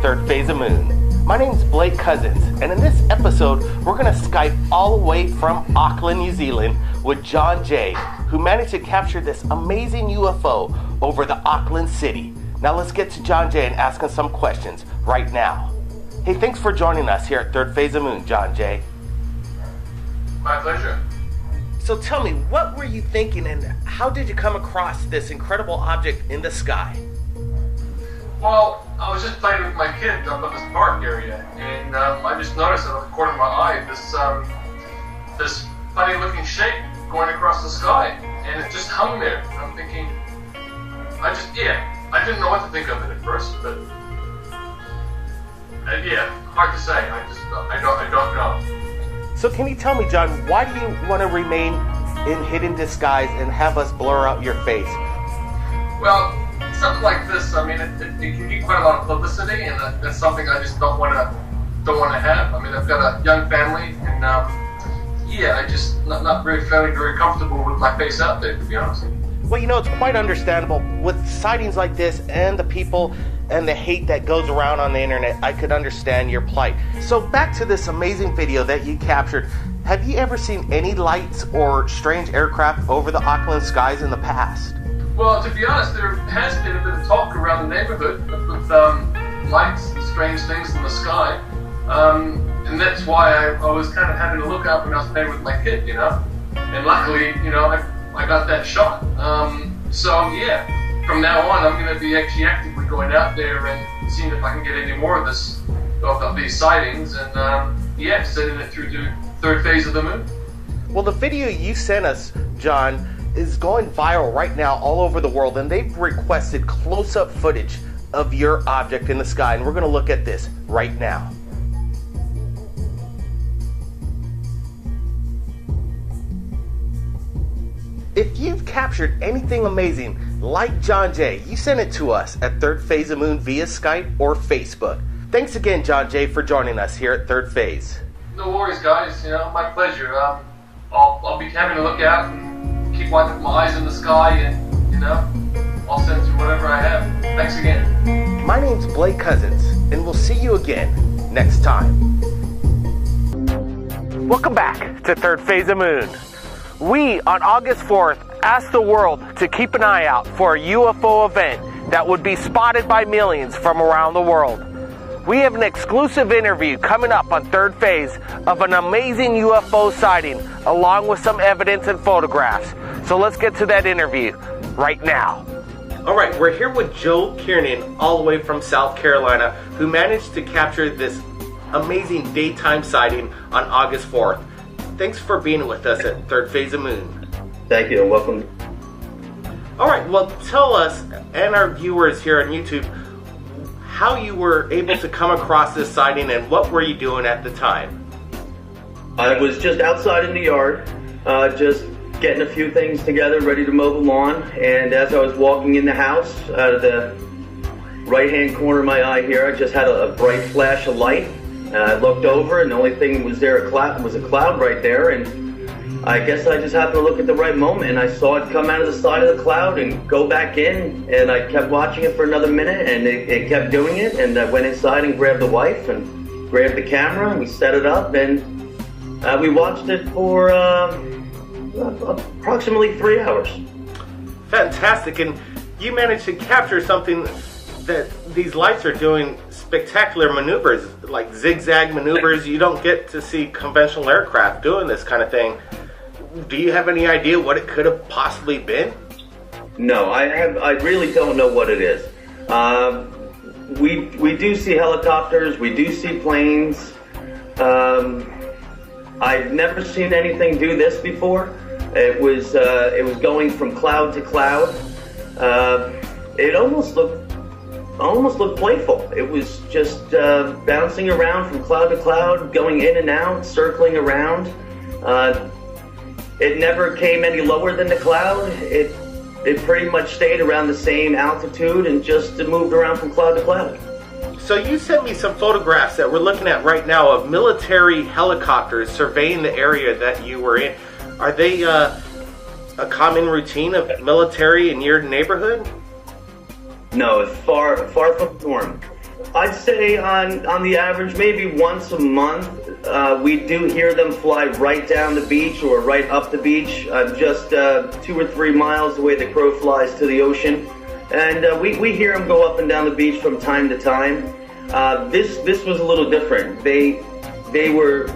Third Phase of Moon. My name's Blake Cousins, and in this episode, we're going to Skype all the way from Auckland, New Zealand with John J, who managed to capture this amazing UFO over the Auckland city. Now let's get to John J and ask him some questions right now. Hey, thanks for joining us here at Third Phase of Moon, John J. My pleasure. So tell me, what were you thinking and how did you come across this incredible object in the sky? Well, I was just playing with my kid up at this park area, and I just noticed out of the corner of my eye this funny looking shape going across the sky, and it just hung there. And I'm thinking, I didn't know what to think of it at first, but hard to say. I don't know. So can you tell me, John, why do you want to remain in hidden disguise and have us blur out your face? Well, something like this, I mean, it can get quite a lot of publicity, and that's something I just don't want to have. I mean, I've got a young family, and I just not feeling very comfortable with my face out there, to be honest. Well, you know, it's quite understandable with sightings like this and the people and the hate that goes around on the internet. I could understand your plight. So back to this amazing video that you captured. Have you ever seen any lights or strange aircraft over the Auckland skies in the past? Well, to be honest, there has been a bit of talk around the neighborhood with lights and strange things in the sky. And that's why I was kind of having to look out when I was playing with my kid, you know. And luckily, you know, I got that shot. From now on, I'm going to be actually actively going out there and seeing if I can get any more of these sightings, and sending it through to Third Phase of the Moon. Well, the video you sent us, John, is going viral right now all over the world, and they've requested close-up footage of your object in the sky, and we're going to look at this right now. If you've captured anything amazing like John J, you send it to us at Third Phase of Moon via Skype or Facebook. Thanks again, John J, for joining us here at Third Phase. No worries, guys. You know, my pleasure. I'll be having a look out and keep watching my eyes in the sky, and you know, I'll send through whatever I have. Thanks again. My name's Blake Cousins, and we'll see you again next time. Welcome back to Third Phase of Moon. We, on August 4th, asked the world to keep an eye out for a UFO event that would be spotted by millions from around the world. We have an exclusive interview coming up on Third Phase of an amazing UFO sighting, along with some evidence and photographs. So let's get to that interview right now. All right, we're here with Joe Kiernan, all the way from South Carolina, who managed to capture this amazing daytime sighting on August 4th. Thanks for being with us at Third Phase of Moon. Thank you, and welcome. All right, well, tell us and our viewers here on YouTube how you were able to come across this sighting and what were you doing at the time? I was just outside in the yard, just getting a few things together, ready to mow the lawn, and as I was walking in the house, out of the right-hand corner of my eye here, I just had a bright flash of light. I looked over, and the only thing was there was a cloud right there, and I guess I just happened to look at the right moment, and I saw it come out of the side of the cloud and go back in, and I kept watching it for another minute, and it kept doing it, and I went inside and grabbed the wife and grabbed the camera, and we set it up, and we watched it for approximately 3 hours. Fantastic, and you managed to capture something that these lights are doing spectacular maneuvers, like zigzag maneuvers. You don't get to see conventional aircraft doing this kind of thing. Do you have any idea what it could have possibly been? No, I really don't know what it is. We do see helicopters, we do see planes. I've never seen anything do this before. It was going from cloud to cloud. It almost looked playful. It was just bouncing around from cloud to cloud, going in and out, circling around. It never came any lower than the cloud. It pretty much stayed around the same altitude and just moved around from cloud to cloud. So you sent me some photographs that we're looking at right now of military helicopters surveying the area that you were in. Are they a common routine of military in your neighborhood? No, it's far from the norm. I'd say on the average, maybe once a month, we do hear them fly right down the beach or right up the beach, just 2 or 3 miles the way the crow flies to the ocean. And we hear them go up and down the beach from time to time. This was a little different. They were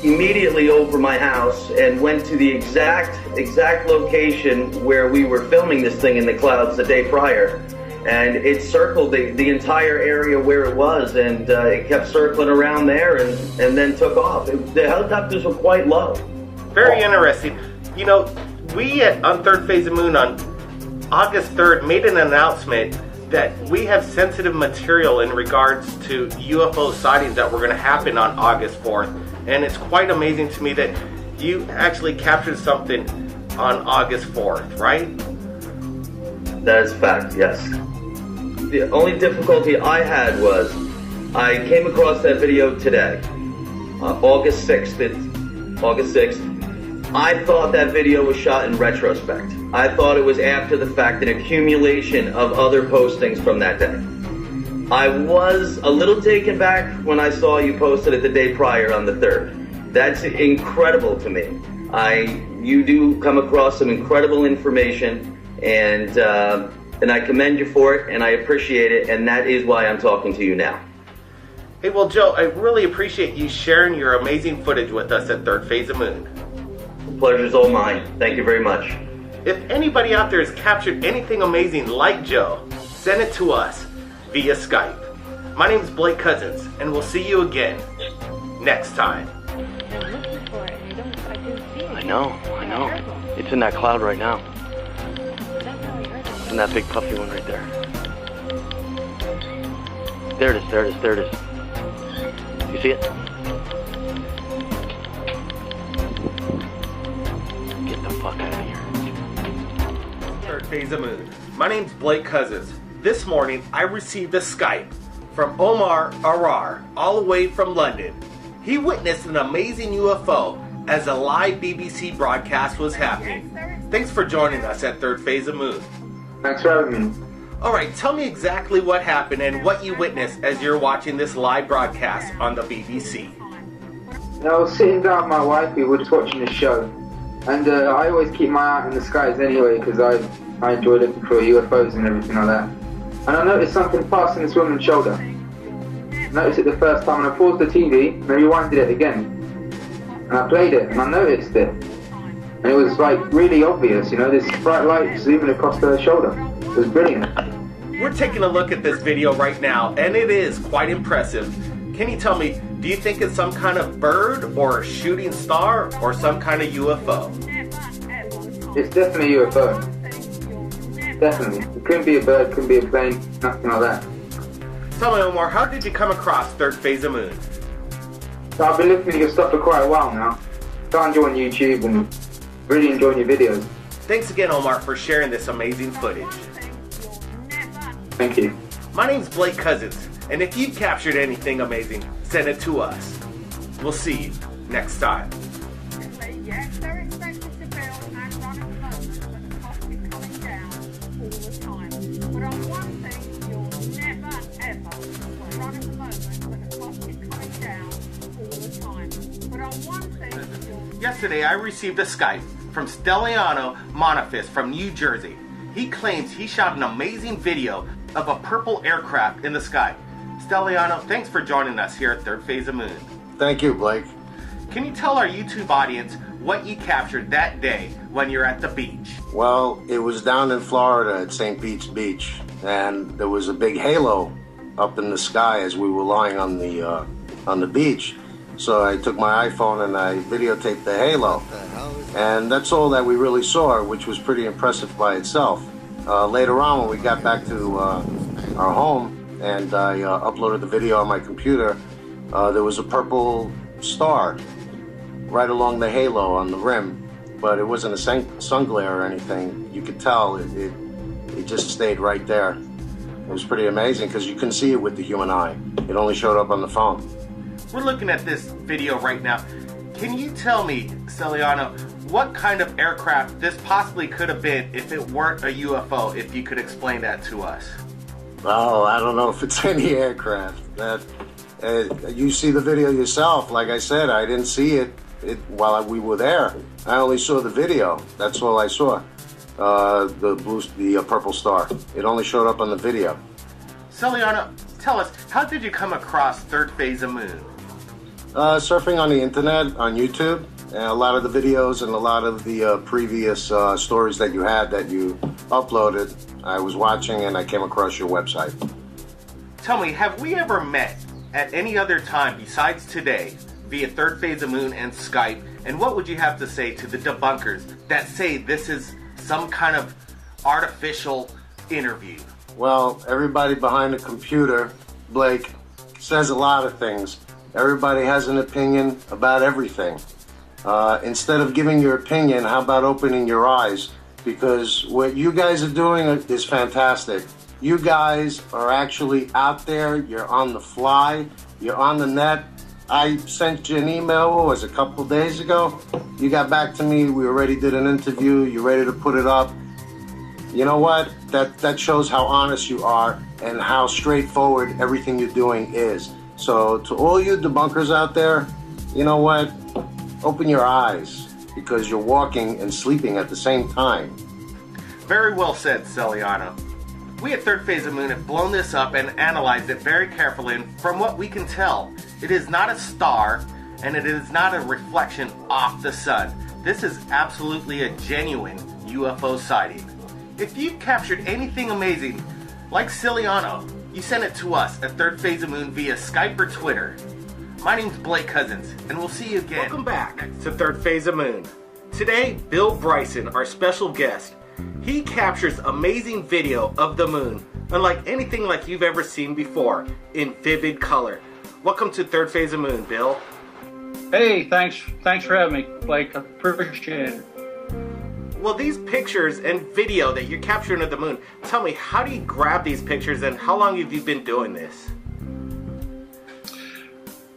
immediately over my house and went to the exact location where we were filming this thing in the clouds the day prior. And it circled the entire area where it was, and it kept circling around there and then took off. The helicopters were quite low. Very interesting. You know, we on Third Phase of Moon on August 3rd made an announcement that we have sensitive material in regards to UFO sightings that were going to happen on August 4th. And it's quite amazing to me that you actually captured something on August 4th, right? That is fact, yes. The only difficulty I had was I came across that video today, August 6th. August 6th. I thought that video was shot in retrospect. I thought it was after the fact, an accumulation of other postings from that day. I was a little taken back when I saw you posted it the day prior on the 3rd. That's incredible to me. You do come across some incredible information, and I commend you for it, and I appreciate it, and that is why I'm talking to you now. Hey, well, Joe, I really appreciate you sharing your amazing footage with us at Third Phase of Moon. The pleasure's all mine. Thank you very much. If anybody out there has captured anything amazing like Joe, send it to us via Skype. My name is Blake Cousins, and we'll see you again next time. I know. It's in that cloud right now. It's in that big puffy one right there. There it is. You see it? Get the fuck out of here. Third Phase of Moon. My name's Blake Cousins. This morning, I received a Skype from Omar Arar, all the way from London. He witnessed an amazing UFO as a live BBC broadcast was happening. Thanks for joining us at Third Phase of Moon. Thanks for having me. Alright, tell me exactly what happened and what you witnessed as you're watching this live broadcast on the BBC. I was sitting down with my wife, we were just watching the show. And I always keep my eye on the skies anyway, because I enjoy looking for UFOs and everything like that. And I noticed something passing this woman's shoulder. I noticed it the first time, and I paused the TV and I rewinded it again. And I played it and I noticed it. And it was like really obvious, you know, this bright light zooming across her shoulder. It was brilliant. We're taking a look at this video right now, and it is quite impressive. Can you tell me, do you think it's some kind of bird or a shooting star or some kind of UFO? It's definitely a UFO. Definitely. It couldn't be a bird, couldn't be a plane, nothing like that. Tell me, Omar, how did you come across Third Phase of Moon? So I've been looking at your stuff for quite a while now. Found you on YouTube and really enjoying your videos. Thanks again, Omar, for sharing this amazing footage. Thank you. My name's Blake Cousins, and if you've captured anything amazing, send it to us. We'll see you next time. Yes, they're expensive to build and run at the moment, but the cost is coming down all the time. But on one thing, you'll never, ever run at the moment, but the cost is coming down all the time. But on one thing, you'll... Yesterday, I received a Skype from Stelliano Monofis from New Jersey. He claims he shot an amazing video of a purple aircraft in the sky. Stelliano, thanks for joining us here at Third Phase of Moon. Thank you, Blake. Can you tell our YouTube audience what you captured that day when you're at the beach? Well, it was down in Florida at St. Pete's Beach, and there was a big halo up in the sky as we were lying on the beach. So I took my iPhone and I videotaped the halo. And that's all that we really saw, which was pretty impressive by itself. Later on, when we got back to our home and I uploaded the video on my computer, there was a purple star right along the halo on the rim, but it wasn't a sun glare or anything. You could tell it just stayed right there. It was pretty amazing because you couldn't see it with the human eye. It only showed up on the phone. We're looking at this video right now. Can you tell me, Stelliano, what kind of aircraft this possibly could have been if it weren't a UFO, if you could explain that to us? Oh, I don't know if it's any aircraft. You see the video yourself. Like I said, I didn't see it while we were there. I only saw the video. That's all I saw. The purple star. It only showed up on the video. Celiano, tell us, how did you come across Third Phase of Moon? Surfing on the internet, on YouTube, and a lot of the videos and a lot of the previous stories that you had that you uploaded, I was watching and I came across your website. Tell me, have we ever met at any other time besides today via Third Phase of Moon and Skype? And what would you have to say to the debunkers that say this is some kind of artificial interview? Well, everybody behind the computer, Blake, says a lot of things. Everybody has an opinion about everything. Instead of giving your opinion, how about opening your eyes? Because what you guys are doing is fantastic. You guys are actually out there. You're on the fly. You're on the net. I sent you an email, what was it, a couple days ago? You got back to me. We already did an interview. You're ready to put it up. You know what? That shows how honest you are and how straightforward everything you're doing is. So to all you debunkers out there, you know what? Open your eyes, because you're walking and sleeping at the same time. Very well said, Celiano. We at Third Phase of Moon have blown this up and analyzed it very carefully, and from what we can tell, it is not a star, and it is not a reflection off the sun. This is absolutely a genuine UFO sighting. If you've captured anything amazing, like Celiano, you send it to us at Third Phase of Moon via Skype or Twitter. My name's Blake Cousins, and we'll see you again. Welcome back to Third Phase of Moon. Today, Bill Bryson, our special guest, he captures amazing video of the moon, unlike anything like you've ever seen before, in vivid color. Welcome to Third Phase of Moon, Bill. Hey, thanks for having me, Blake. I appreciate it. Well, these pictures and video that you're capturing of the moon, tell me, how do you grab these pictures and how long have you been doing this?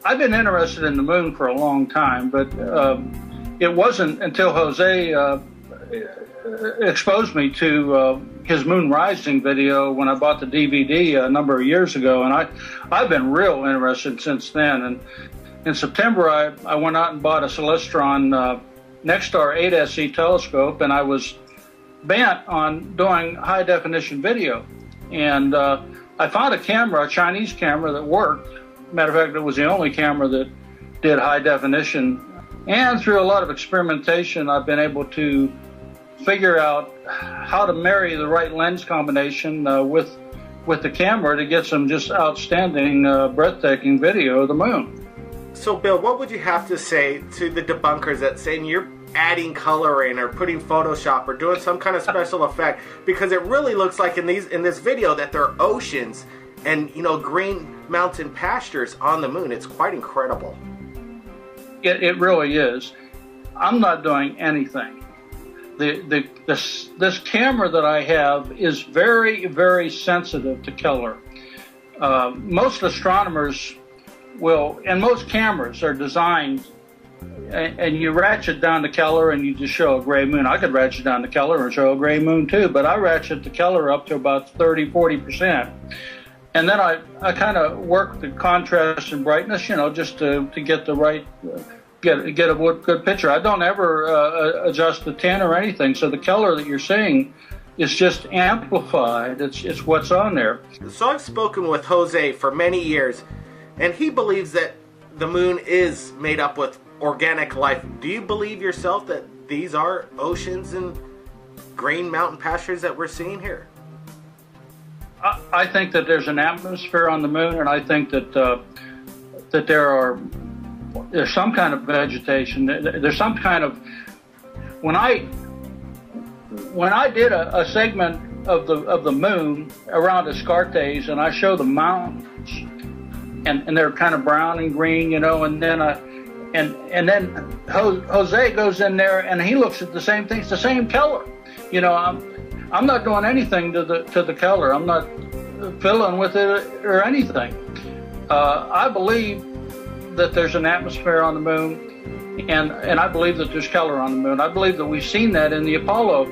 I've been interested in the moon for a long time, but it wasn't until Jose exposed me to his moon rising video when I bought the DVD a number of years ago, and I've been real interested since then. And in September, I went out and bought a Celestron Nexstar 8SE telescope, and I was bent on doing high definition video. And I found a camera, a Chinese camera that worked. Matter of fact, it was the only camera that did high definition. And through a lot of experimentation, I've been able to figure out how to marry the right lens combination with the camera to get some just outstanding, breathtaking video of the moon. So, Bill, what would you have to say to the debunkers that saying you're adding color in or putting Photoshop or doing some kind of special effect? Because it really looks like in this video that there are oceans and, you know, green mountain pastures on the moon. It's quite incredible. It really is. I'm not doing anything. This camera that I have is very, very sensitive to color. Most astronomers will, and most cameras are designed, and you ratchet down the color and you just show a gray moon. I could ratchet down the color and show a gray moon too, but I ratchet the color up to about 30–40%. And then I kind of work the contrast and brightness, you know, just to get the right, get a good picture. I don't ever adjust the tint or anything, so the color that you're seeing is just amplified. It's what's on there. So I've spoken with Jose for many years, and he believes that the moon is made up with organic life. Do you believe yourself that these are oceans and green mountain pastures that we're seeing here? I think that there's an atmosphere on the moon, and I think that that there's some kind of vegetation. There's some kind of, when I did a segment of the moon around Descartes, and I show the mountains, and they're kind of brown and green, you know, and then then Jose goes in there and he looks at the same things, the same color, you know. I'm not doing anything to the color. I'm not filling with it or anything. I believe that there's an atmosphere on the moon, and I believe that there's color on the moon. I believe that we've seen that in the Apollo,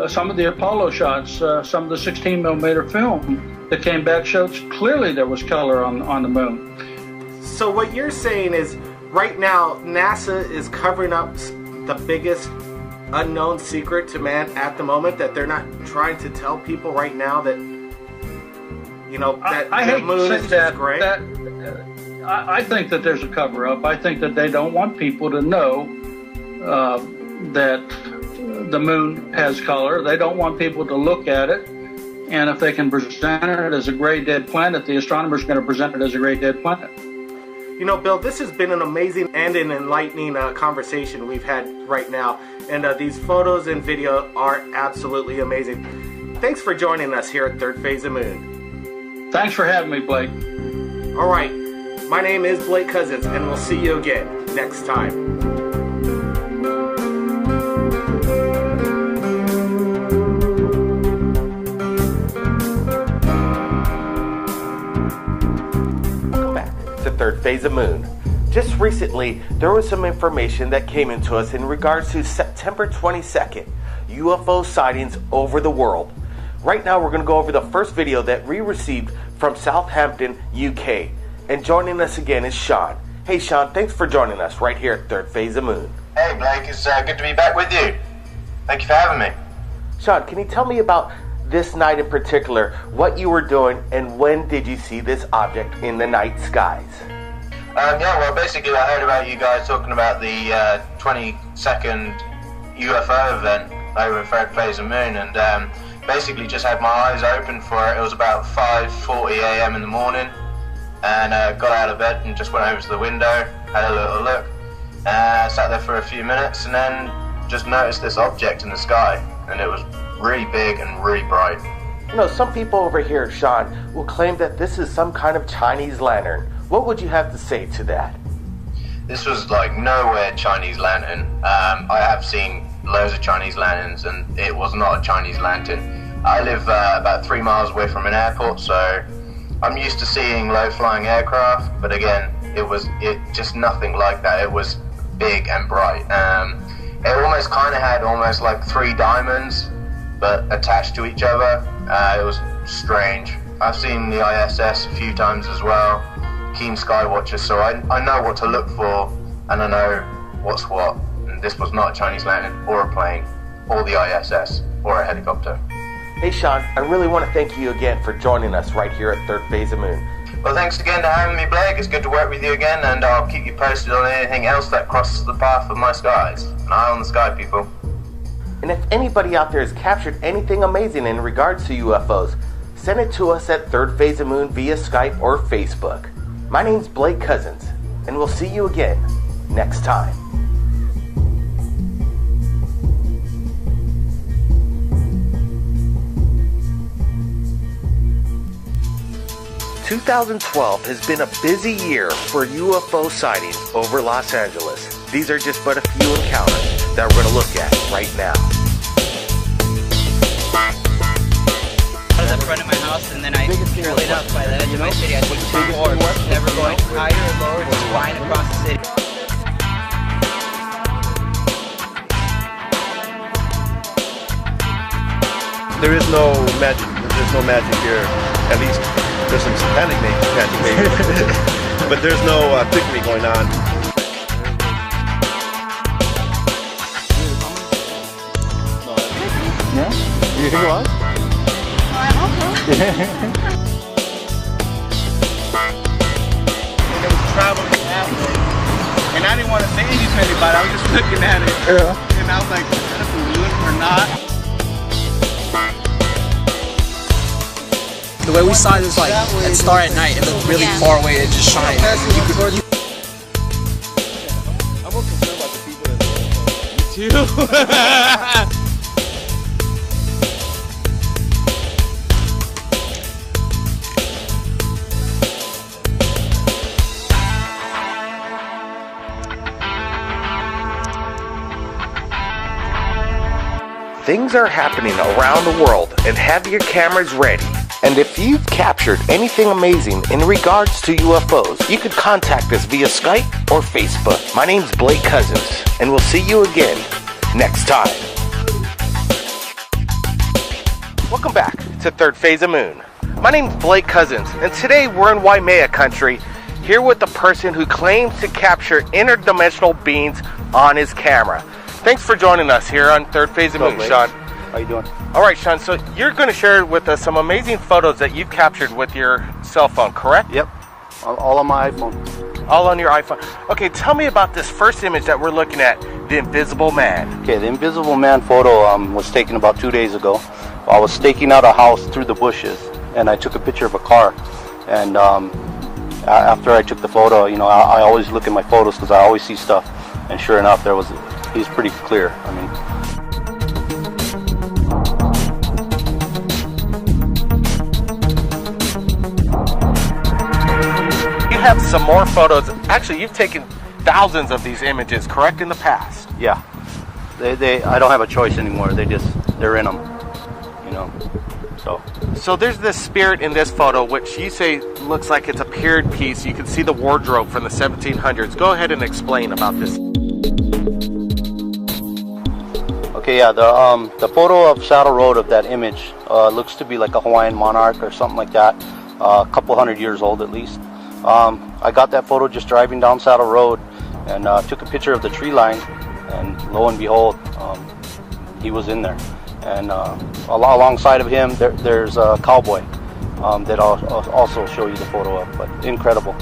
some of the Apollo shots, some of the 16mm film that came back showed clearly there was color on the moon. So what you're saying is, right now, NASA is covering up the biggest unknown secret to man at the moment, that they're not trying to tell people right now that, you know, that the moon is just gray? I think that there's a cover-up. I think that they don't want people to know that the moon has color. They don't want people to look at it. And if they can present it as a gray dead planet, the astronomers are going to present it as a gray dead planet. You know, Bill, this has been an amazing and an enlightening conversation we've had right now. And these photos and video are absolutely amazing. Thanks for joining us here at Third Phase of Moon. Thanks for having me, Blake. All right. My name is Blake Cousins, and we'll see you again next time. Third Phase of Moon. Just recently, there was some information that came into us in regards to September 22nd, UFO sightings over the world. Right now, we're going to go over the first video that we received from Southampton, UK. And joining us again is Sean. Hey Sean, thanks for joining us right here at Third Phase of Moon. Hey Blake, it's good to be back with you. Thank you for having me. Sean, can you tell me about this night in particular, what you were doing, and when did you see this object in the night skies? Yeah, well, basically I heard about you guys talking about the 22nd UFO event over at Third Phase of Moon, and basically just had my eyes open for it. It was about 5:40 a.m. in the morning, and got out of bed and just went over to the window, had a little look, sat there for a few minutes, and then just noticed this object in the sky, and it was really big and really bright. You know, some people over here, Sean, will claim that this is some kind of Chinese lantern. What would you have to say to that? This was like nowhere Chinese lantern. I have seen loads of Chinese lanterns, and it was not a Chinese lantern. I live about 3 miles away from an airport, so I'm used to seeing low-flying aircraft, but again, it just nothing like that. It was big and bright. It almost kind of had almost like 3 diamonds, but attached to each other. It was strange. I've seen the ISS a few times as well, keen sky watcher, so I know what to look for, and I know what's what. And this was not a Chinese lantern or a plane or the ISS or a helicopter. Hey Sean, I really want to thank you again for joining us right here at Third Phase of Moon. Well, thanks again for having me, Blake. It's good to work with you again, and I'll keep you posted on anything else that crosses the path of my skies. An eye on the sky, people. And if anybody out there has captured anything amazing in regards to UFOs, send it to us at Third Phase of Moon via Skype or Facebook. My name's Blake Cousins, and we'll see you again next time. 2012 has been a busy year for UFO sightings over Los Angeles. These are just but a few encounters that we're going to look at right now. I was up front of my house, and then I curled up by the edge of my city. I took 2 orbs, never going higher or lower, just flying across the city. There is no magic. There's no magic here. At least there's some satanic magic maybe. But there's no trickery going on. Yeah? Do you think it was? I hope so. It was traveling that way. And I didn't want to say anything to anybody. I was just looking at it. Yeah. And I was like, is that a balloon or not? The way we saw it was like a star at night. It looked really far away. It just shined. I'm more concerned about the people that you too. Things are happening around the world, and have your cameras ready. And if you've captured anything amazing in regards to UFOs, you could contact us via Skype or Facebook. My name's Blake Cousins, and we'll see you again next time. Welcome back to Third Phase of Moon. My name's Blake Cousins, and today we're in Waimea country, here with the person who claims to capture interdimensional beings on his camera. Thanks for joining us here on Third Phase of Moon, Sean. How you doing? All right, Sean, so you're going to share with us some amazing photos that you've captured with your cell phone, correct? Yep, all on my iPhone. All on your iPhone. Okay, tell me about this first image that we're looking at, the Invisible Man. Okay, the Invisible Man photo was taken about 2 days ago. I was staking out a house through the bushes, and I took a picture of a car. And after I took the photo, you know, I always look at my photos because I always see stuff. And sure enough, he's pretty clear. I mean. You have some more photos. Actually, you've taken thousands of these images, correct, in the past? Yeah. I don't have a choice anymore. They're in them, you know. So there's this spirit in this photo, which you say looks like it's a period piece. You can see the wardrobe from the 1700s. Go ahead and explain about this. Okay, yeah, the photo of Saddle Road of that image looks to be like a Hawaiian monarch or something like that, a couple hundred years old at least. I got that photo just driving down Saddle Road and took a picture of the tree line, and lo and behold, he was in there. And alongside of him, there's a cowboy that I'll also show you the photo of, but incredible.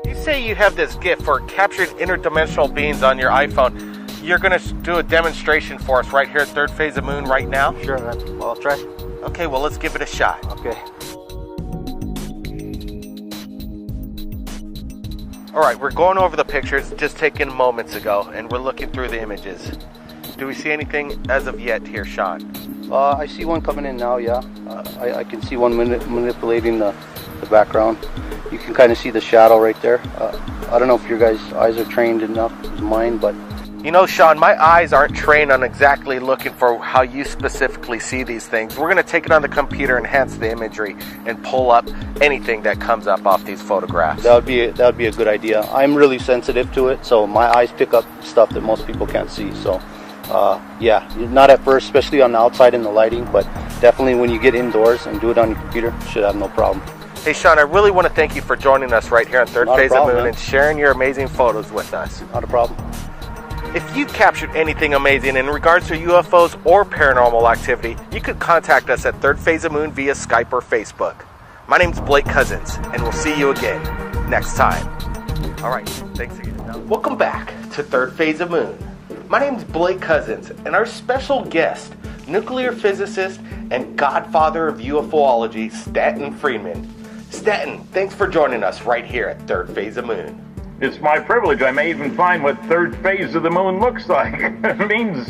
You say you have this gift for capturing interdimensional beings on your iPhone. You're going to do a demonstration for us right here at Third Phase of Moon right now? Sure, I'll try. Okay, well, let's give it a shot. Okay. All right, we're going over the pictures just taken moments ago, and we're looking through the images. Do we see anything as of yet here, Sean? I see one coming in now, yeah. I can see one manipulating the background. You can kind of see the shadow right there. I don't know if your guys' eyes are trained enough as mine, but... You know, Sean, my eyes aren't trained on exactly looking for how you specifically see these things. We're going to take it on the computer, enhance the imagery, and pull up anything that comes up off these photographs. That would be a good idea. I'm really sensitive to it, so my eyes pick up stuff that most people can't see. So, yeah, not at first, especially on the outside in the lighting, but definitely when you get indoors and do it on your computer, you should have no problem. Hey, Sean, I really want to thank you for joining us right here on Third Phase of Moon and sharing your amazing photos with us. Not a problem. If you've captured anything amazing in regards to UFOs or paranormal activity, you could contact us at Third Phase of Moon via Skype or Facebook. My name's Blake Cousins, and we'll see you again next time. All right, thanks again. Welcome back to Third Phase of Moon. My name's Blake Cousins, and our special guest, nuclear physicist and godfather of UFOlogy, Stanton Friedman. Stanton, thanks for joining us right here at Third Phase of Moon. It's my privilege. I may even find what third phase of the moon looks like. It means...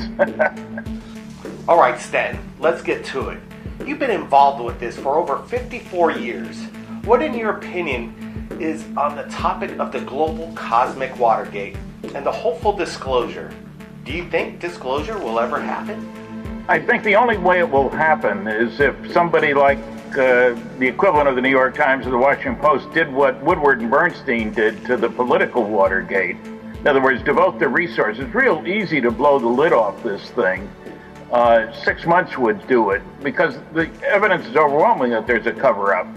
All right, Stanton, let's get to it. You've been involved with this for over 54 years. What, in your opinion, is on the topic of the global cosmic Watergate and the hopeful disclosure? Do you think disclosure will ever happen? I think the only way it will happen is if somebody like the equivalent of the New York Times or the Washington Post did what Woodward and Bernstein did to the political Watergate. In other words, devote the resources. It's real easy to blow the lid off this thing. 6 months would do it because the evidence is overwhelming that there's a cover-up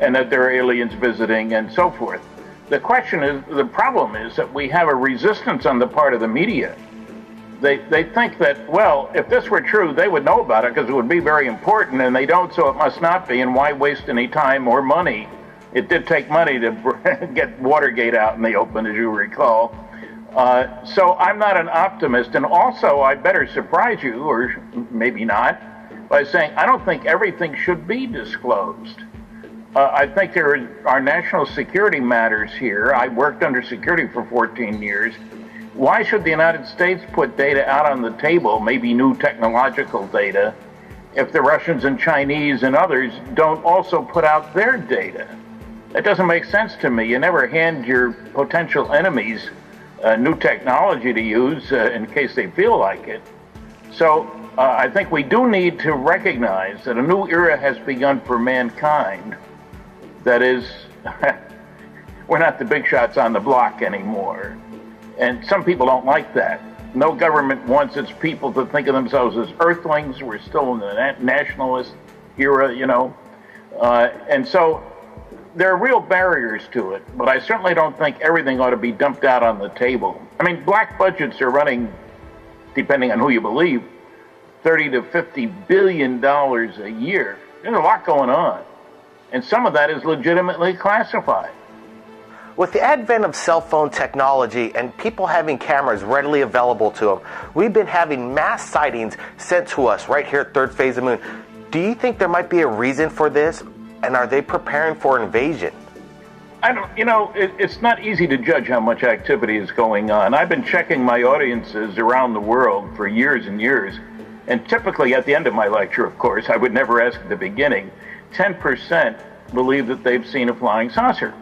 and that there are aliens visiting and so forth. The problem is that we have a resistance on the part of the media. They think that, well, if this were true, they would know about it because it would be very important, and they don't, so it must not be, and why waste any time or money? It did take money to get Watergate out in the open, as you recall. So I'm not an optimist, and also I better surprise you, or maybe not, by saying I don't think everything should be disclosed. I think there are national security matters here. I worked under security for 14 years. Why should the United States put data out on the table, maybe new technological data, if the Russians and Chinese and others don't also put out their data? That doesn't make sense to me. You never hand your potential enemies new technology to use in case they feel like it. So I think we do need to recognize that a new era has begun for mankind. That is, we're not the big shots on the block anymore. And some people don't like that. No government wants its people to think of themselves as earthlings. We're still in the nationalist era, you know. And so there are real barriers to it, but I certainly don't think everything ought to be dumped out on the table. I mean, black budgets are running, depending on who you believe, $30 to $50 billion a year. There's a lot going on, and some of that is legitimately classified. With the advent of cell phone technology and people having cameras readily available to them, we've been having mass sightings sent to us right here at Third Phase of Moon. Do you think there might be a reason for this, and are they preparing for invasion? I don't, you know, it's not easy to judge how much activity is going on. I've been checking my audiences around the world for years and years, and typically at the end of my lecture, of course, I would never ask at the beginning, 10% believe that they've seen a flying saucer.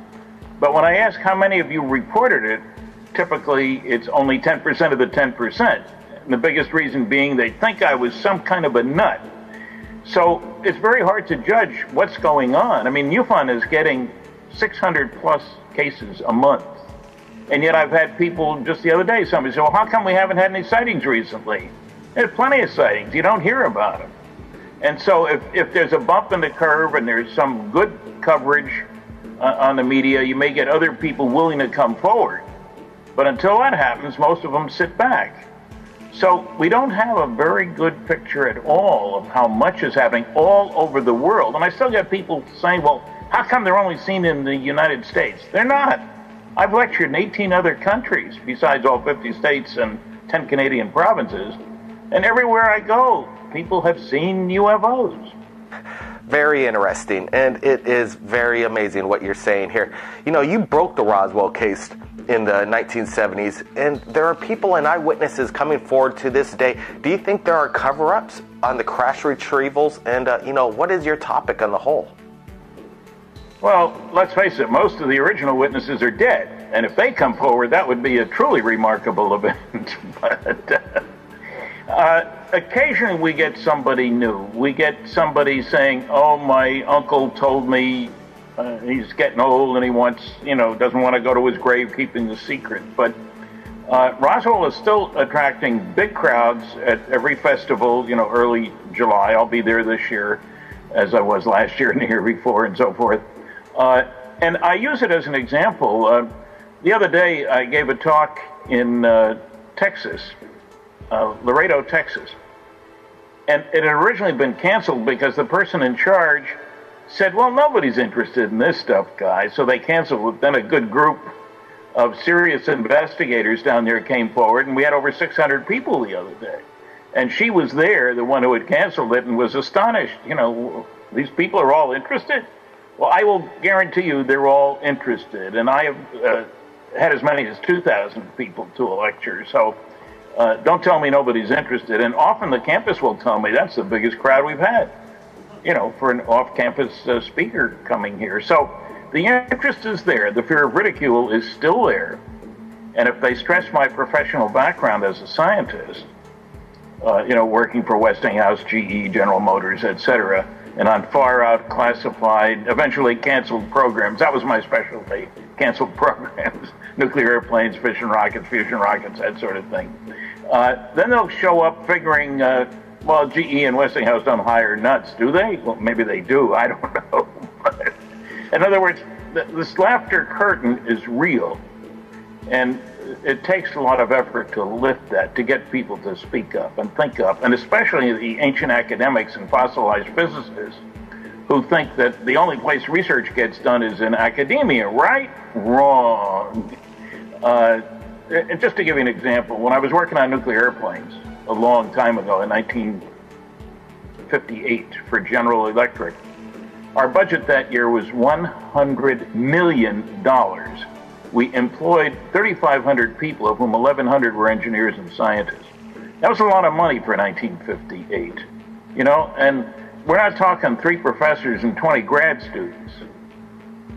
But when I ask how many of you reported it, typically it's only 10% of the 10%. And the biggest reason being they think I was some kind of a nut. So it's very hard to judge what's going on. I mean, MUFON is getting 600 plus cases a month. And yet I've had people just the other day, somebody said, well, how come we haven't had any sightings recently? There's plenty of sightings. You don't hear about them. And so if there's a bump in the curve and there's some good coverage on the media, you may get other people willing to come forward. But until that happens, most of them sit back. So we don't have a very good picture at all of how much is happening all over the world. And I still get people saying, well, how come they're only seen in the United States? They're not. I've lectured in 18 other countries, besides all 50 states and 10 Canadian provinces. And everywhere I go, people have seen UFOs. Very interesting, and it is very amazing what you're saying here. You know, you broke the Roswell case in the 1970s, and there are people and eyewitnesses coming forward to this day. Do you think there are cover-ups on the crash retrievals? And, you know, what is your topic on the whole? Well, let's face it, most of the original witnesses are dead. And if they come forward, that would be a truly remarkable event. But occasionally we get somebody new. We get somebody saying, oh, my uncle told me he's getting old and he wants, you know, doesn't want to go to his grave keeping the secret. But Roswell is still attracting big crowds at every festival, you know, early July. I'll be there this year, as I was last year and the year before and so forth. And I use it as an example. The other day I gave a talk in Texas, Laredo, Texas. And it had originally been canceled because the person in charge said, well, nobody's interested in this stuff, guys. So they canceled it. Then a good group of serious investigators down there came forward, and we had over 600 people the other day. And she was there, the one who had canceled it, and was astonished. You know, these people are all interested? Well, I will guarantee you they're all interested. And I have had as many as 2,000 people to a lecture. So don't tell me nobody's interested. And often the campus will tell me that's the biggest crowd we've had, you know, for an off-campus speaker coming here. So the interest is there. The fear of ridicule is still there. And if they stress my professional background as a scientist, you know, working for Westinghouse, GE, General Motors, etc., and on far-out classified, eventually canceled programs. That was my specialty, canceled programs, nuclear airplanes, fission rockets, fusion rockets, that sort of thing. Then they'll show up figuring, well, GE and Westinghouse don't hire nuts, do they? Well, maybe they do, I don't know. But in other words, this laughter curtain is real. And it takes a lot of effort to lift that, to get people to speak up and think up, and especially the ancient academics and fossilized physicists who think that the only place research gets done is in academia, right? Wrong. And just to give you an example, when I was working on nuclear airplanes a long time ago, in 1958 for General Electric, our budget that year was $100 million. We employed 3,500 people, of whom 1,100 were engineers and scientists. That was a lot of money for 1958, you know, and we're not talking 3 professors and 20 grad students.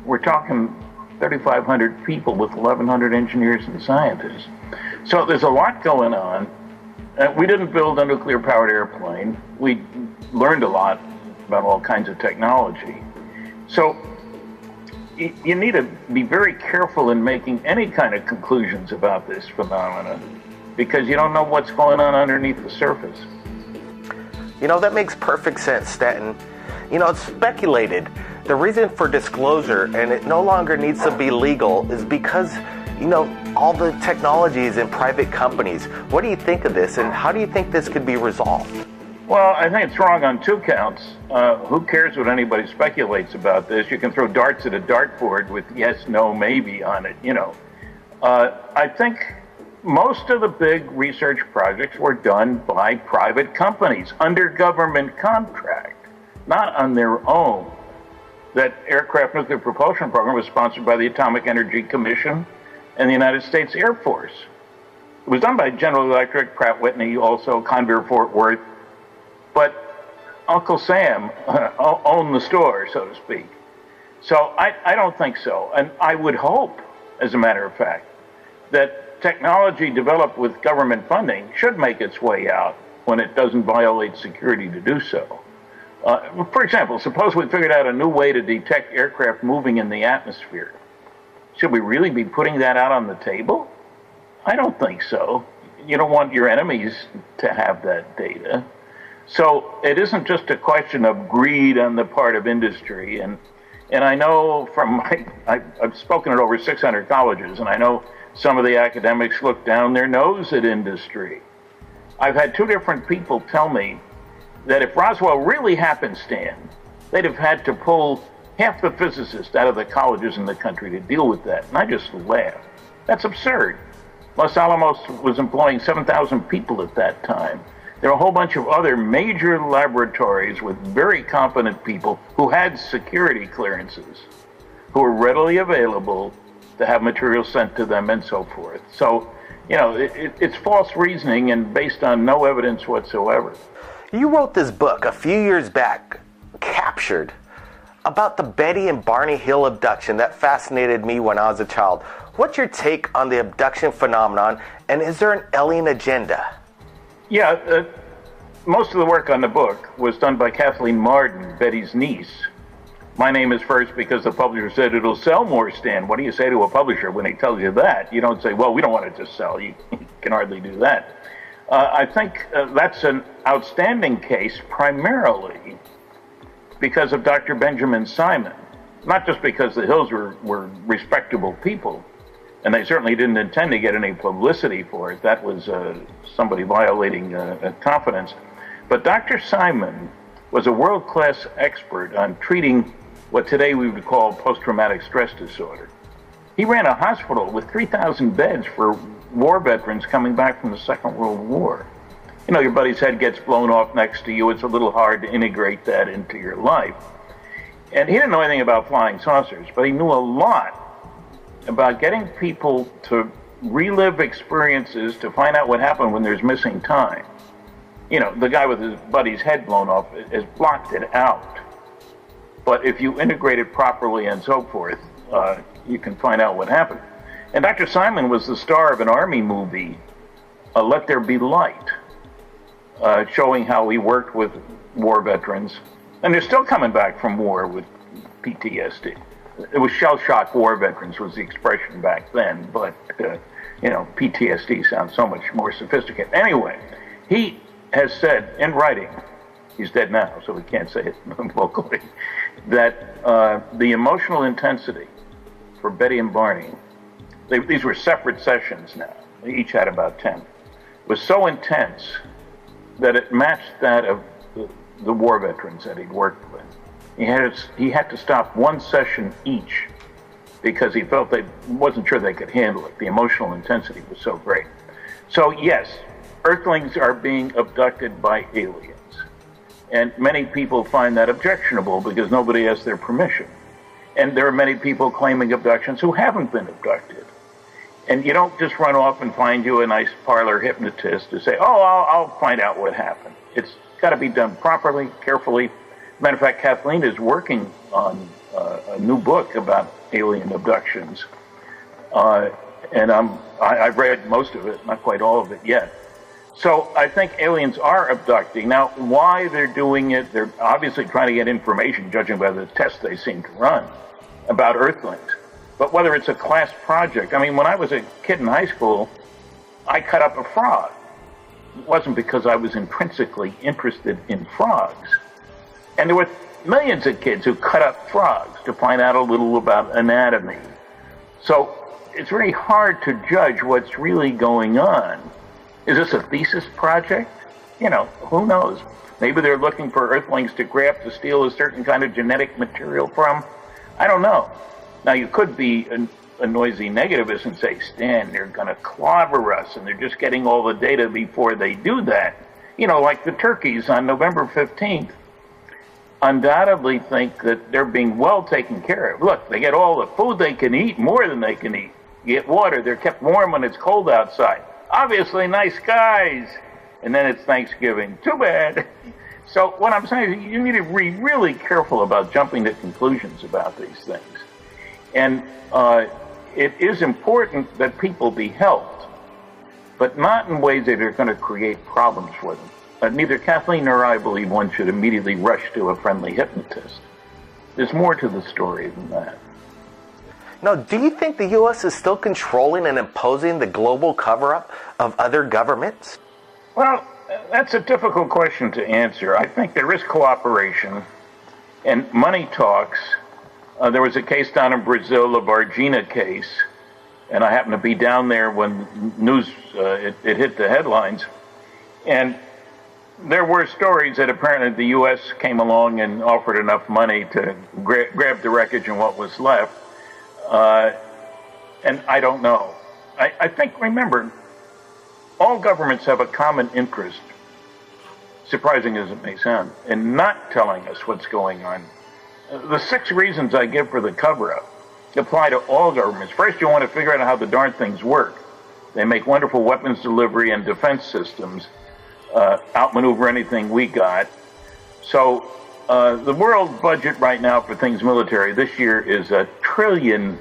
We're talking 3,500 people with 1,100 engineers and scientists. So there's a lot going on. We didn't build a nuclear-powered airplane. We learned a lot about all kinds of technology. So you need to be very careful in making any kind of conclusions about this phenomenon, because you don't know what's going on underneath the surface. You know, that makes perfect sense, Stanton. You know, it's speculated. The reason for disclosure, and it no longer needs to be legal, is because, you know, all the technology is in private companies. What do you think of this, and how do you think this could be resolved? Well, I think it's wrong on two counts. Who cares what anybody speculates about this? You can throw darts at a dartboard with yes, no, maybe on it, you know. I think most of the big research projects were done by private companies under government contract, not on their own. That aircraft nuclear propulsion program was sponsored by the Atomic Energy Commission and the United States Air Force. It was done by General Electric, Pratt Whitney, also Convair Fort Worth. But Uncle Sam owned the store, so to speak. So I don't think so. And I would hope, as a matter of fact, that technology developed with government funding should make its way out when it doesn't violate security to do so. For example, suppose we figured out a new way to detect aircraft moving in the atmosphere. Should we really be putting that out on the table? I don't think so. You don't want your enemies to have that data. So it isn't just a question of greed on the part of industry. And I know from I've spoken at over 600 colleges, and I know some of the academics look down their nose at industry. I've had two different people tell me that if Roswell really happened, Stan, they'd have had to pull half the physicists out of the colleges in the country to deal with that. And I just laughed. That's absurd. Los Alamos was employing 7,000 people at that time. There are a whole bunch of other major laboratories with very competent people who had security clearances, who were readily available to have material sent to them and so forth. So, you know, it's false reasoning and based on no evidence whatsoever. You wrote this book a few years back, Captured, about the Betty and Barney Hill abduction that fascinated me when I was a child. What's your take on the abduction phenomenon, and is there an alien agenda? Yeah, most of the work on the book was done by Kathleen Marden, Betty's niece. My name is first because the publisher said it'll sell more, Stan. What do you say to a publisher when he tells you that? You don't say, well, we don't want it to sell. You can hardly do that. I think that's an outstanding case primarily because of Dr. Benjamin Simon, not just because the Hills were respectable people, and they certainly didn't intend to get any publicity for it. That was somebody violating confidence. But Dr. Simon was a world-class expert on treating what today we would call post-traumatic stress disorder. He ran a hospital with 3,000 beds for war veterans coming back from the Second World War. You know, your buddy's head gets blown off next to you. It's a little hard to integrate that into your life. And he didn't know anything about flying saucers, but he knew a lot about getting people to relive experiences to find out what happened when there's missing time. You know, the guy with his buddy's head blown off has blocked it out. But if you integrate it properly and so forth, you can find out what happened. And Dr. Simon was the star of an Army movie, Let There Be Light, showing how he worked with war veterans. And they're still coming back from war with PTSD. It was shell-shock war veterans was the expression back then, but, you know, PTSD sounds so much more sophisticated. Anyway, he has said in writing, he's dead now, so we can't say it vocally, that the emotional intensity for Betty and Barney, these were separate sessions now, they each had about 10, was so intense that it matched that of the war veterans that he'd worked with. He had to stop one session each because he felt they wasn't sure they could handle it. The emotional intensity was so great. So yes, Earthlings are being abducted by aliens. And many people find that objectionable because nobody has their permission. And there are many people claiming abductions who haven't been abducted. And you don't just run off and find you a nice parlor hypnotist to say, oh, I'll find out what happened. It's got to be done properly, carefully. Matter of fact, Kathleen is working on a new book about alien abductions. And I've read most of it, not quite all of it yet. So I think aliens are abducting. Now, why they're doing it, they're obviously trying to get information, judging by the tests they seem to run. about Earthlings. But whether it's a class project, I mean, when I was a kid in high school, I cut up a frog. It wasn't because I was intrinsically interested in frogs. And there were millions of kids who cut up frogs to find out a little about anatomy. So it's very hard to judge what's really going on. Is this a thesis project? You know, who knows? Maybe they're looking for Earthlings to graft to steal a certain kind of genetic material from. I don't know. Now, you could be a noisy negativist and say, Stan, they're going to clobber us, and they're just getting all the data before they do that. You know, like the turkeys on November 15th undoubtedly think that they're being well taken care of. Look, they get all the food they can eat, more than they can eat. You get water, they're kept warm when it's cold outside. Obviously, nice guys. And then it's Thanksgiving. Too bad. So what I'm saying is you need to be really careful about jumping to conclusions about these things. And it is important that people be helped, but not in ways that are going to create problems for them. Neither Kathleen nor I believe one should immediately rush to a friendly hypnotist. There's more to the story than that. Now, do you think the U.S. is still controlling and imposing the global cover-up of other governments? Well, that's a difficult question to answer. I think there is cooperation and money talks. There was a case down in Brazil, the Varginha case, and I happened to be down there when news it hit the headlines. And there were stories that apparently the U.S. came along and offered enough money to grab the wreckage and what was left. And I don't know. I think, remember, all governments have a common interest, surprising as it may sound, in not telling us what's going on. The 6 reasons I give for the cover-up apply to all governments. First, you want to figure out how the darn things work. They make wonderful weapons delivery and defense systems, outmaneuver anything we got. So the world budget right now for things military this year is $1 trillion.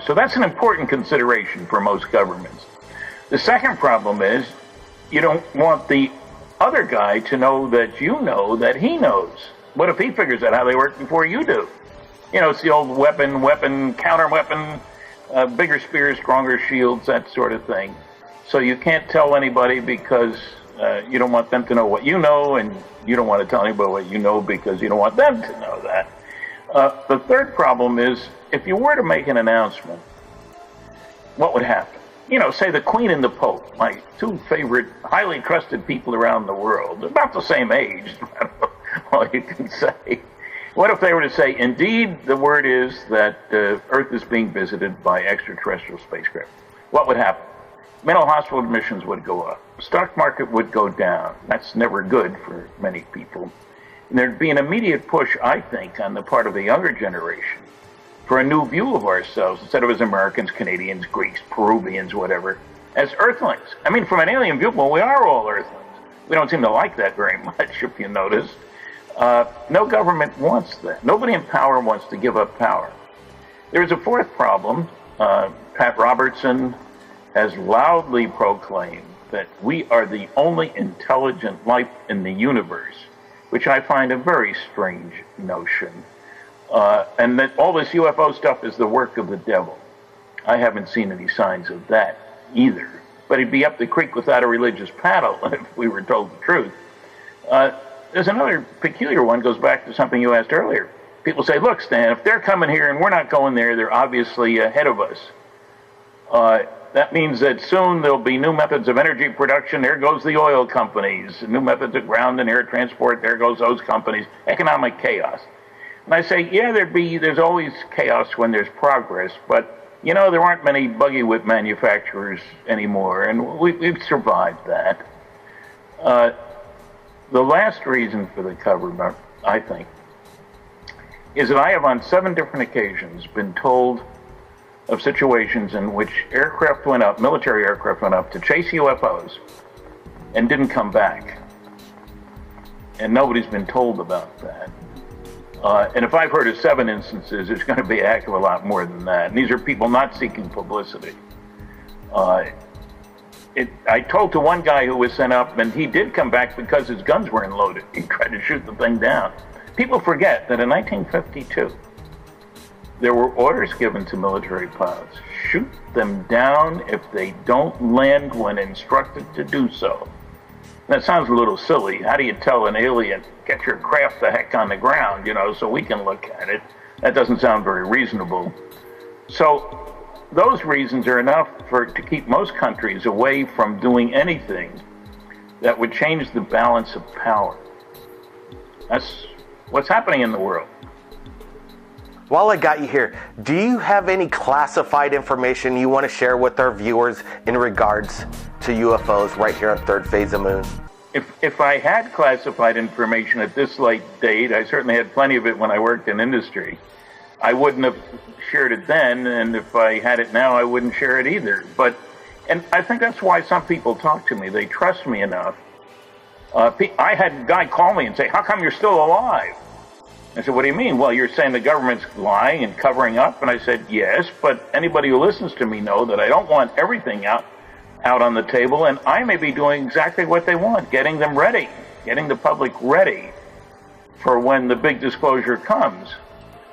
So that's an important consideration for most governments. The second problem is you don't want the other guy to know that you know that he knows. What if he figures out how they work before you do? You know, it's the old weapon, counter-weapon, bigger spears, stronger shields, that sort of thing. So you can't tell anybody because you don't want them to know what you know, and you don't want to tell anybody what you know because you don't want them to know that. The third problem is, if you were to make an announcement, what would happen? You know, say the Queen and the Pope, my 2 favorite, highly trusted people around the world, about the same age, all you can say. What if they were to say, indeed, the word is that Earth is being visited by extraterrestrial spacecraft? What would happen? Mental hospital admissions would go up. Stock market would go down. That's never good for many people. And there'd be an immediate push, I think, on the part of the younger generation for a new view of ourselves, instead of as Americans, Canadians, Greeks, Peruvians, whatever, as Earthlings. I mean, from an alien viewpoint, we are all Earthlings. We don't seem to like that very much, if you notice. No government wants that. Nobody in power wants to give up power. There's a fourth problem. Pat Robertson has loudly proclaimed that we are the only intelligent life in the universe, which I find a very strange notion. And that all this UFO stuff is the work of the devil. I haven't seen any signs of that either. But he'd be up the creek without a religious paddle if we were told the truth. There's another peculiar one, goes back to something you asked earlier. People say, look, Stan, if they're coming here and we're not going there, they're obviously ahead of us. That means that soon there'll be new methods of energy production. There goes the oil companies. New methods of ground and air transport. There goes those companies. Economic chaos. And I say, yeah, there's always chaos when there's progress, but, you know, there aren't many buggy whip manufacturers anymore, and we've survived that. The last reason for the cover-up, I think, is that I have on 7 different occasions been told of situations in which aircraft went up, military aircraft went up to chase UFOs and didn't come back. And nobody's been told about that. And if I've heard of 7 instances, there's going to be a heck of a lot more than that. And these are people not seeking publicity. I told to one guy who was sent up, and he did come back because his guns weren't loaded. He tried to shoot the thing down. People forget that in 1952, there were orders given to military pilots. Shoot them down if they don't land when instructed to do so. That sounds a little silly. How do you tell an alien, get your craft the heck on the ground, so we can look at it? That doesn't sound very reasonable. So those reasons are enough to keep most countries away from doing anything that would change the balance of power. That's what's happening in the world. While I got you here, do you have any classified information you want to share with our viewers in regards to UFOs right here on Third Phase of Moon? If I had classified information at this late date, I certainly had plenty of it when I worked in industry. I wouldn't have shared it then, and if I had it now, I wouldn't share it either. And I think that's why some people talk to me. They trust me enough. I had a guy call me and say, "How come you're still alive?" I said, "What do you mean?" "Well, you're saying the government's lying and covering up." And I said, "Yes, but anybody who listens to me know that I don't want everything out on the table, and I may be doing exactly what they want, getting them ready, getting the public ready for when the big disclosure comes."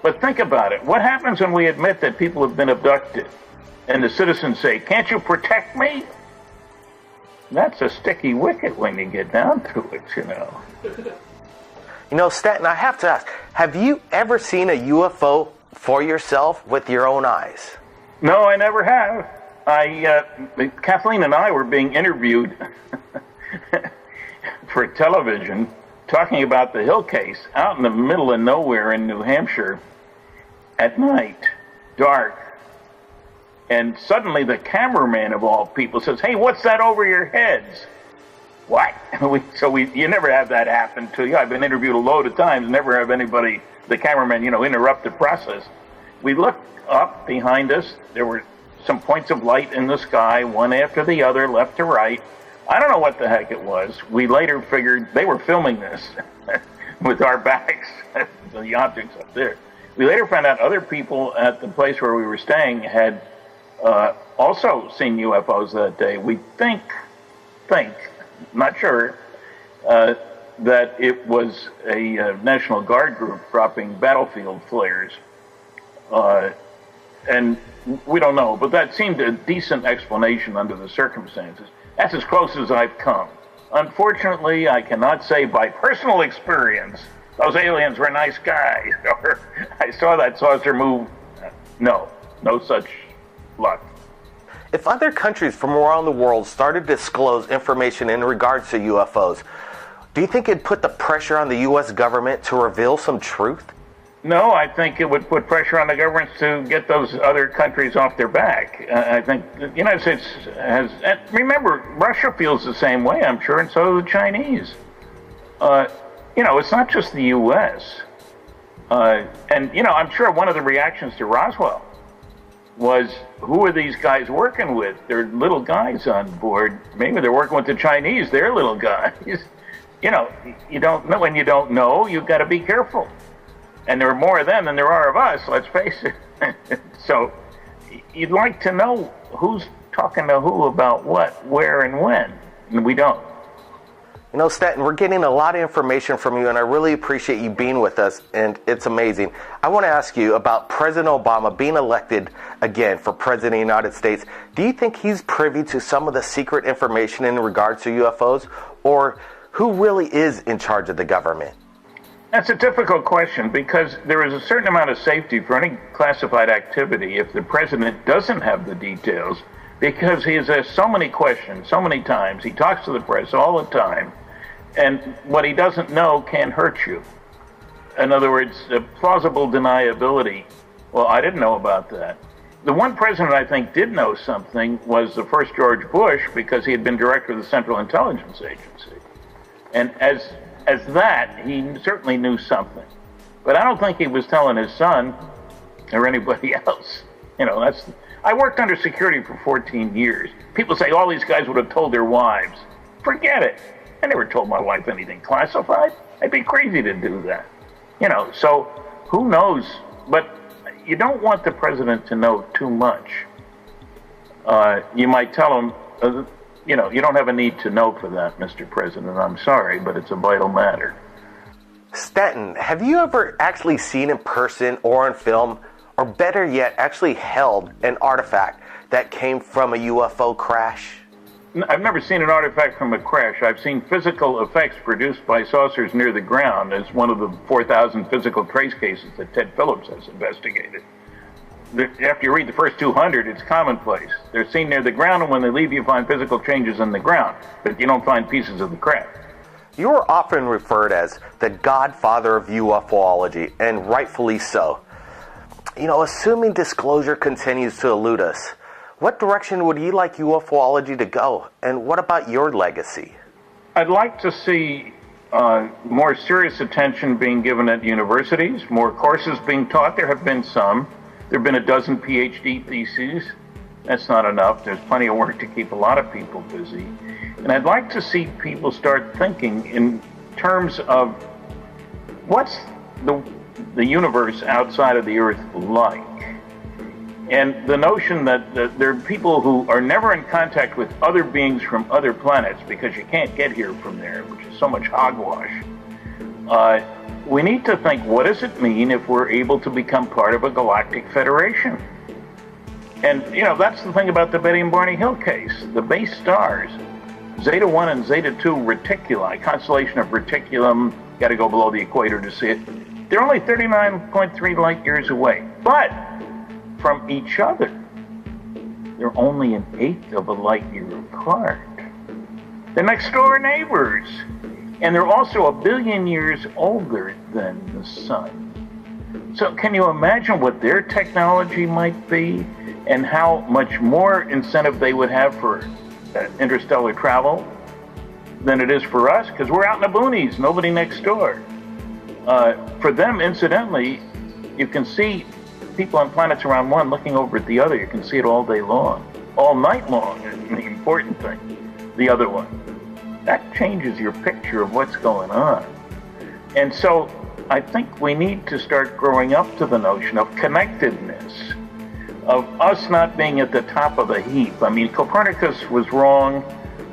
But think about it. What happens when we admit that people have been abducted and the citizens say, "Can't you protect me?" That's a sticky wicket when you get down to it, Stanton, I have to ask, have you ever seen a UFO for yourself with your own eyes? No, I never have. Kathleen and I were being interviewed for television talking about the Hill case out in the middle of nowhere in New Hampshire at night, dark. And suddenly the cameraman of all people says, "Hey, what's that over your heads?" What? You never have that happen to you. I've been interviewed a load of times, never have anybody, the cameraman, interrupt the process. We looked up behind us. There were some points of light in the sky, one after the other, left to right. I don't know what the heck it was. We later figured they were filming this with our backs, the objects up there. We later found out other people at the place where we were staying had also seen UFOs that day. We think, not sure, that it was a National Guard group dropping battlefield flares. And we don't know, but that seemed a decent explanation under the circumstances. That's as close as I've come. Unfortunately, I cannot say by personal experience, those aliens were nice guys, or I saw that saucer move. No such luck. If other countries from around the world started to disclose information in regards to UFOs, do you think it'd put the pressure on the U.S. government to reveal some truth? No, I think it would put pressure on the governments to get those other countries off their back. I think the United States has, and remember, Russia feels the same way, I'm sure, and so do the Chinese. It's not just the U.S. I'm sure one of the reactions to Roswell was, who are these guys working with? They're little guys on board. Maybe they're working with the Chinese. They're little guys. You don't know. When you don't know, you've got to be careful. And there are more of them than there are of us, let's face it. So you'd like to know who's talking to who about what, where, and when. And we don't. Stanton, we're getting a lot of information from you, and I really appreciate you being with us, and it's amazing. I want to ask you about President Obama being elected again for President of the United States. Do you think he's privy to some of the secret information in regards to UFOs, or who really is in charge of the government? That's a difficult question, because there is a certain amount of safety for any classified activity if the president doesn't have the details, because he has asked so many questions so many times. He talks to the press all the time, and what he doesn't know can hurt you. In other words, plausible deniability. Well, I didn't know about that. The one president I think did know something was the first George Bush, because he had been director of the Central Intelligence Agency. And as that, he certainly knew something. But I don't think he was telling his son or anybody else. I worked under security for 14 years. People say all these guys would have told their wives. Forget it. I never told my wife anything classified. I'd be crazy to do that. So who knows? But you don't want the president to know too much. You might tell him, you don't have a need to know for that, Mr. President. I'm sorry, but it's a vital matter. Stanton, have you ever actually seen in person or on film or better yet, actually held an artifact that came from a UFO crash? I've never seen an artifact from a crash. I've seen physical effects produced by saucers near the ground as one of the 4,000 physical trace cases that Ted Phillips has investigated. After you read the first 200, it's commonplace. They're seen near the ground, and when they leave, you find physical changes in the ground, but you don't find pieces of the craft. You are often referred as the godfather of UFOlogy, and rightfully so. You know, assuming disclosure continues to elude us, what direction would you like UFOlogy to go, and what about your legacy? I'd like to see more serious attention being given at universities, more courses being taught. There have been some. There have been a dozen PhD theses. That's not enough. There's plenty of work to keep a lot of people busy. And I'd like to see people start thinking in terms of what's the universe outside of the Earth like. And the notion that there are people who are never in contact with other beings from other planets because you can't get here from there, which is so much hogwash. We need to think, what does it mean if we're able to become part of a galactic federation? And, you know, that's the thing about the Betty and Barney Hill case. The base stars, Zeta 1 and Zeta 2 reticuli, constellation of reticulum, got to go below the equator to see it. They're only 39.3 light years away. But from each other, they're only an eighth of a light year apart. They're next door neighbors. And they're also 1 billion years older than the sun. So can you imagine what their technology might be and how much more incentive they would have for interstellar travel than it is for us? Because we're out in the boonies, nobody next door. For them, incidentally, you can see people on planets around one looking over at the other. You can see it all day long, all night long, is the important thing, the other one. That changes your picture of what's going on. And so I think we need to start growing up to the notion of connectedness, of us not being at the top of the heap. I mean, Copernicus was wrong,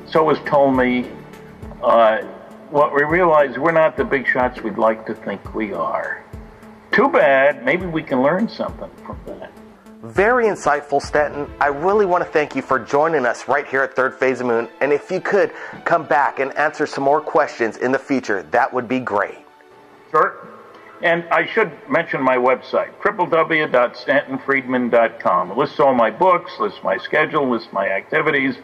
so was Ptolemy. What we realize, we're not the big shots we'd like to think we are. Too bad. Maybe we can learn something from that. Very insightful, Stanton. I really want to thank you for joining us right here at Third Phase of Moon. And if you could come back and answer some more questions in the future, that would be great. Sure. And I should mention my website, www.stantonfriedman.com. It lists all my books, lists my schedule, lists my activities.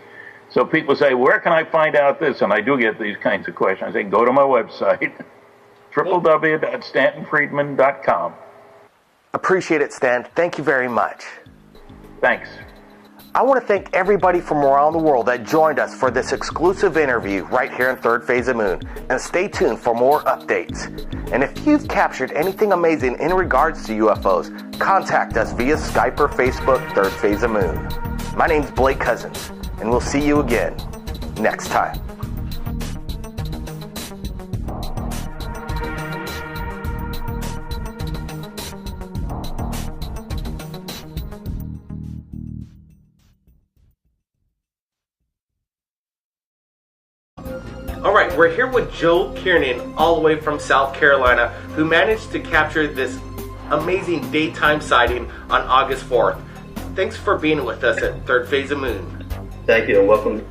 So people say, where can I find out this? And I do get these kinds of questions. I say, go to my website, www.stantonfriedman.com. Appreciate it, Stan. Thank you very much. Thanks. I want to thank everybody from around the world that joined us for this exclusive interview right here in Third Phase of Moon. And stay tuned for more updates. And if you've captured anything amazing in regards to UFOs, contact us via Skype or Facebook, Third Phase of Moon. My name's Blake Cousins, and we'll see you again next time. Alright, we're here with Joe Kiernan, all the way from South Carolina, who managed to capture this amazing daytime sighting on August 4th. Thanks for being with us at Third Phase of Moon. Thank you, and welcome.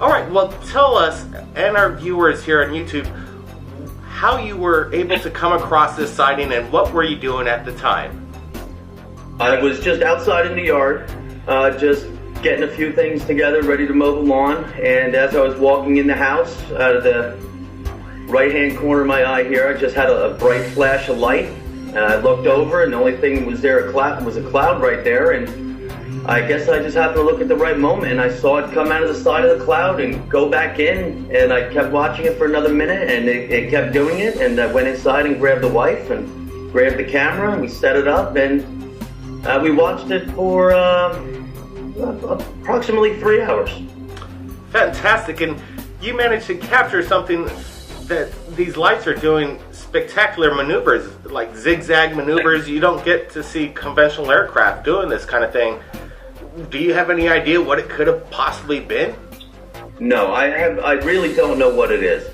Alright, well, tell us and our viewers here on YouTube how you were able to come across this sighting and what were you doing at the time? I was just outside in the yard, just getting a few things together, ready to mow the lawn, and as I was walking in the house, out of the right-hand corner of my eye here, I just had a bright flash of light, and I looked over, and the only thing was there was a cloud right there, and I guess I just happened to look at the right moment, and I saw it come out of the side of the cloud and go back in, and I kept watching it for another minute, and it kept doing it, and I went inside and grabbed the wife, and grabbed the camera, and we set it up, and we watched it for approximately 3 hours. Fantastic, and you managed to capture something that these lights are doing spectacular maneuvers, like zigzag maneuvers. You don't get to see conventional aircraft doing this kind of thing. Do you have any idea what it could have possibly been? No, I really don't know what it is.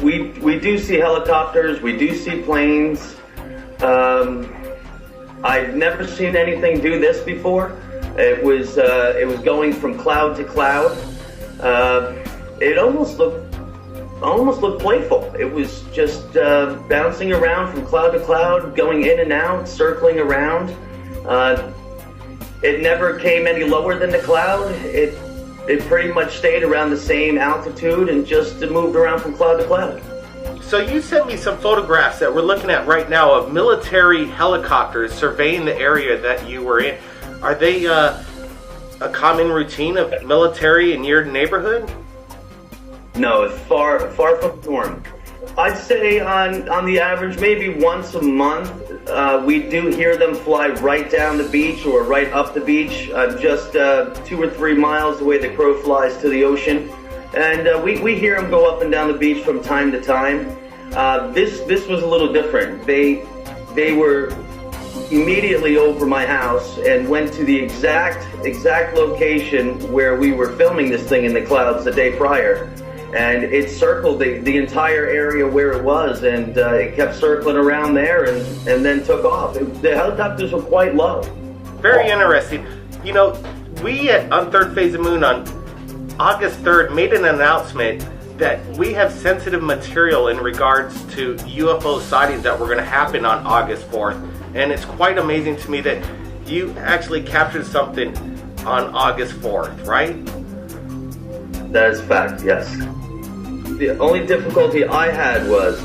We do see helicopters, we do see planes. I've never seen anything do this before. It was going from cloud to cloud. It almost looked playful. It was just bouncing around from cloud to cloud, going in and out, circling around. It never came any lower than the cloud. It pretty much stayed around the same altitude and just moved around from cloud to cloud. So you sent me some photographs that we're looking at right now of military helicopters surveying the area that you were in. Are they a common routine of military in your neighborhood? No, it's far from the norm. I'd say on the average, maybe once a month, we do hear them fly right down the beach or right up the beach, just 2 or 3 miles the way the crow flies to the ocean. And we hear them go up and down the beach from time to time. This was a little different. They were immediately over my house and went to the exact location where we were filming this thing in the clouds the day prior. And it circled the entire area where it was, and it kept circling around there and then took off. The helicopters were quite low. Very interesting. You know, we on Third Phase of Moon on August 3rd made an announcement that we have sensitive material in regards to UFO sightings that were going to happen on August 4th. And it's quite amazing to me that you actually captured something on August 4th, right? That is fact, yes. The only difficulty I had was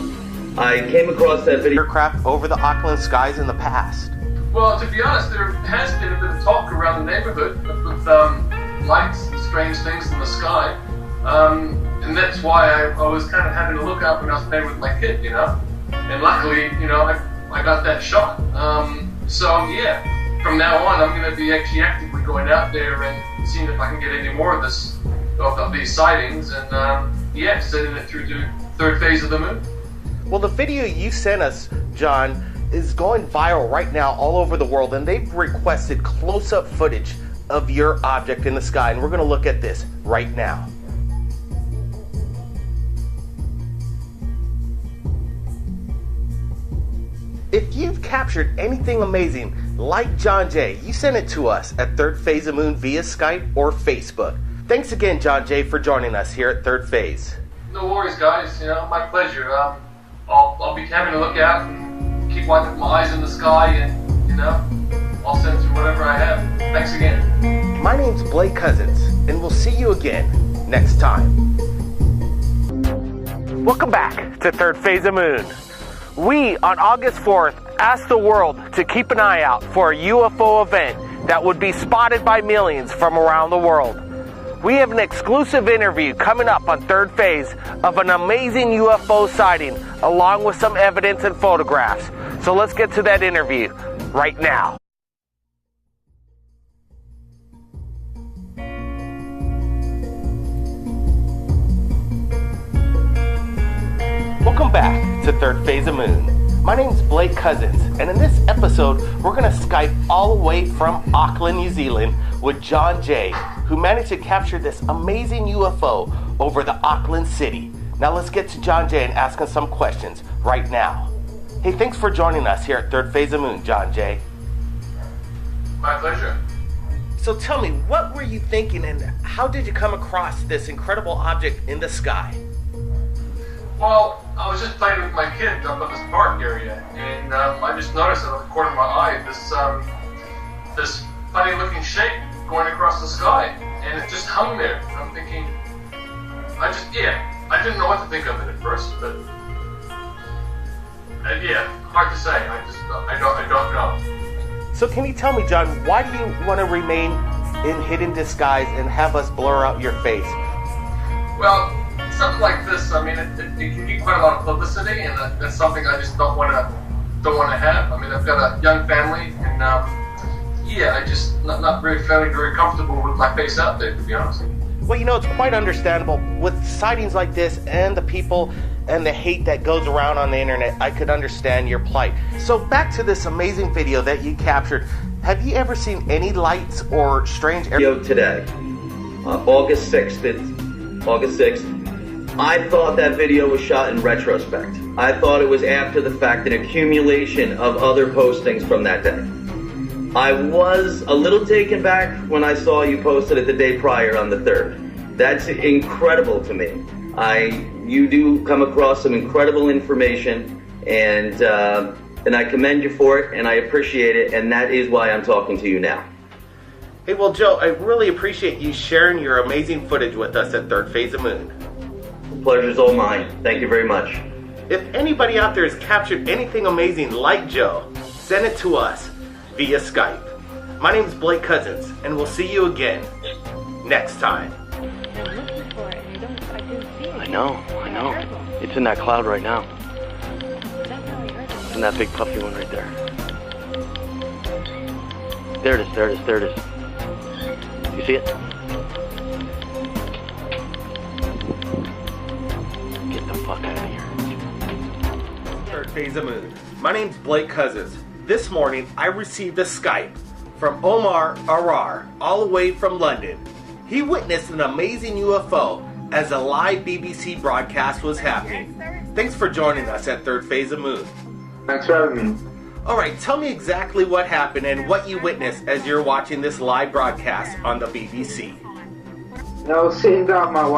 I came across that video aircraft over the Auckland skies in the past. Well, to be honest, there has been a bit of talk around the neighborhood with lights and strange things in the sky. And that's why I was kind of having a look out when I was playing with my kid, you know. And luckily, you know, I got that shot. So yeah, from now on, I'm going to be actually actively going out there and seeing if I can get any more of this, of these sightings, and yeah, sending it through to Third Phase of the Moon. Well, the video you sent us, John, is going viral right now all over the world, and they've requested close-up footage of your object in the sky, and we're going to look at this right now. If you've captured anything amazing like John Jay, you send it to us at Third Phase of Moon via Skype or Facebook. Thanks again, John Jay, for joining us here at Third Phase. No worries, guys. You know, my pleasure. I'll be having a look out and keep my eyes in the sky, and you know, I'll send through whatever I have. Thanks again. My name's Blake Cousins, and we'll see you again next time. Welcome back to Third Phase of Moon. We, on August 4th, asked the world to keep an eye out for a UFO event that would be spotted by millions from around the world. We have an exclusive interview coming up on Third Phase of an amazing UFO sighting, along with some evidence and photographs. So let's get to that interview right now. Welcome back to Third Phase of Moon. My name's Blake Cousins, and in this episode, we're going to Skype all the way from Auckland, New Zealand with John Jay, who managed to capture this amazing UFO over the Auckland city. Now let's get to John Jay and ask him some questions right now. Hey, thanks for joining us here at Third Phase of Moon, John Jay. My pleasure. So tell me, what were you thinking and how did you come across this incredible object in the sky? Well, I was just playing with my kid up at this park area, and I just noticed out of the corner of my eye this funny-looking shape going across the sky, and it just hung there. And I'm thinking, I didn't know what to think of it at first, but yeah, hard to say. I don't know. So can you tell me, John, why do you want to remain in hidden disguise and have us blur out your face? Well, something like this, I mean, it can get quite a lot of publicity, and that's something I just don't want to have. I mean, I've got a young family, and yeah, I just not feeling very comfortable with my face out there, to be honest. Well, you know, it's quite understandable with sightings like this and the people and the hate that goes around on the internet. I could understand your plight. So back to this amazing video that you captured. Have you ever seen any lights or strange video today? August 6th. August 6th. I thought that video was shot in retrospect. I thought it was after the fact, an accumulation of other postings from that day. I was a little taken back when I saw you posted it the day prior on the 3rd. That's incredible to me. You do come across some incredible information, and I commend you for it, and I appreciate it, and that is why I'm talking to you now. Hey, well, Joe, I really appreciate you sharing your amazing footage with us at Third Phase of Moon. The pleasure's all mine. Thank you very much. If anybody out there has captured anything amazing like Joe, send it to us via Skype. My name is Blake Cousins, and we'll see you again next time. I know. It's in that cloud right now. It's in that big puffy one right there. There it is. You see it? Get the fuck out of here. Third Phase of Moon. My name's Blake Cousins. This morning, I received a Skype from Omar Arar, all the way from London. He witnessed an amazing UFO as a live BBC broadcast was happening. Thanks for joining us at Third Phase of Moon. Thanks for having me. Alright, tell me exactly what happened and what you witnessed as you're watching this live broadcast on the BBC. I was sitting down with my wife.